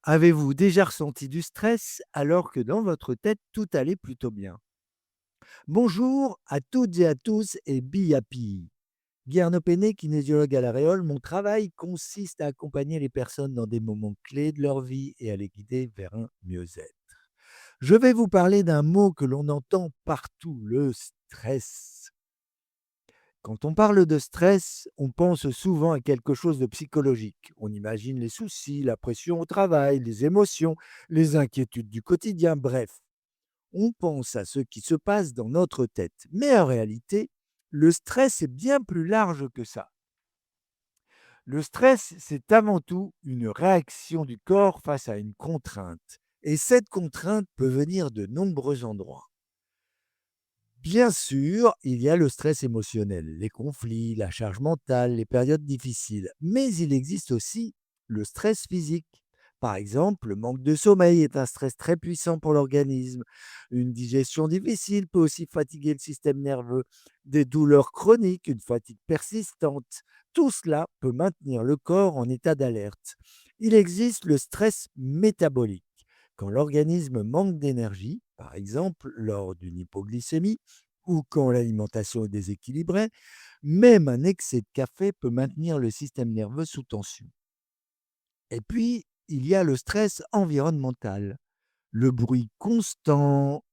Avez-vous déjà ressenti du stress alors que dans votre tête tout allait plutôt bien? Bonjour à toutes et à tous et be happy. Guerno Pene, kinésiologue à La Réole, mon travail consiste à accompagner les personnes dans des moments clés de leur vie et à les guider vers un mieux-être. Je vais vous parler d'un mot que l'on entend partout, le stress. Quand on parle de stress, on pense souvent à quelque chose de psychologique. On imagine les soucis, la pression au travail, les émotions, les inquiétudes du quotidien, bref. On pense à ce qui se passe dans notre tête. Mais en réalité, le stress est bien plus large que ça. Le stress, c'est avant tout une réaction du corps face à une contrainte. Et cette contrainte peut venir de nombreux endroits. Bien sûr, il y a le stress émotionnel, les conflits, la charge mentale, les périodes difficiles, mais il existe aussi le stress physique. Par exemple, le manque de sommeil est un stress très puissant pour l'organisme. Une digestion difficile peut aussi fatiguer le système nerveux. Des douleurs chroniques, une fatigue persistante, tout cela peut maintenir le corps en état d'alerte. Il existe le stress métabolique. Quand l'organisme manque d'énergie, par exemple lors d'une hypoglycémie, ou quand l'alimentation est déséquilibrée, même un excès de café peut maintenir le système nerveux sous tension. Et puis, il y a le stress environnemental, le bruit constant,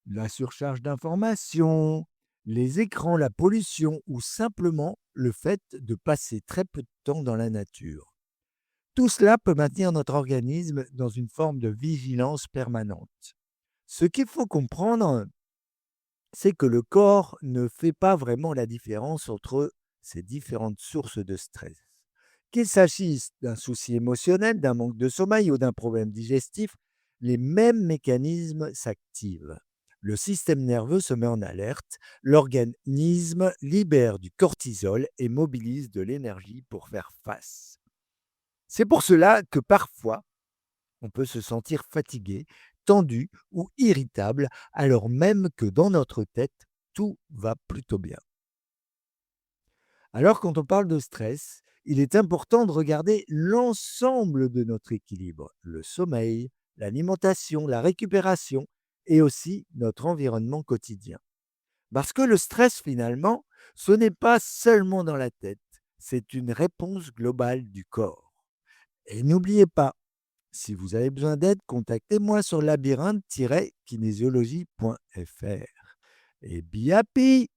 la surcharge d'informations, les écrans, la pollution ou simplement le fait de passer très peu de temps dans la nature. Tout cela peut maintenir notre organisme dans une forme de vigilance permanente. Ce qu'il faut comprendre, c'est que le corps ne fait pas vraiment la différence entre ces différentes sources de stress. Qu'il s'agisse d'un souci émotionnel, d'un manque de sommeil ou d'un problème digestif, les mêmes mécanismes s'activent. Le système nerveux se met en alerte, l'organisme libère du cortisol et mobilise de l'énergie pour faire face. C'est pour cela que parfois, on peut se sentir fatigué, tendu ou irritable, alors même que dans notre tête, tout va plutôt bien. Alors quand on parle de stress, il est important de regarder l'ensemble de notre équilibre, le sommeil, l'alimentation, la récupération et aussi notre environnement quotidien. Parce que le stress, finalement, ce n'est pas seulement dans la tête, c'est une réponse globale du corps. Et n'oubliez pas, si vous avez besoin d'aide, contactez-moi sur labyrinthe-kinésiologie.fr. Et be happy!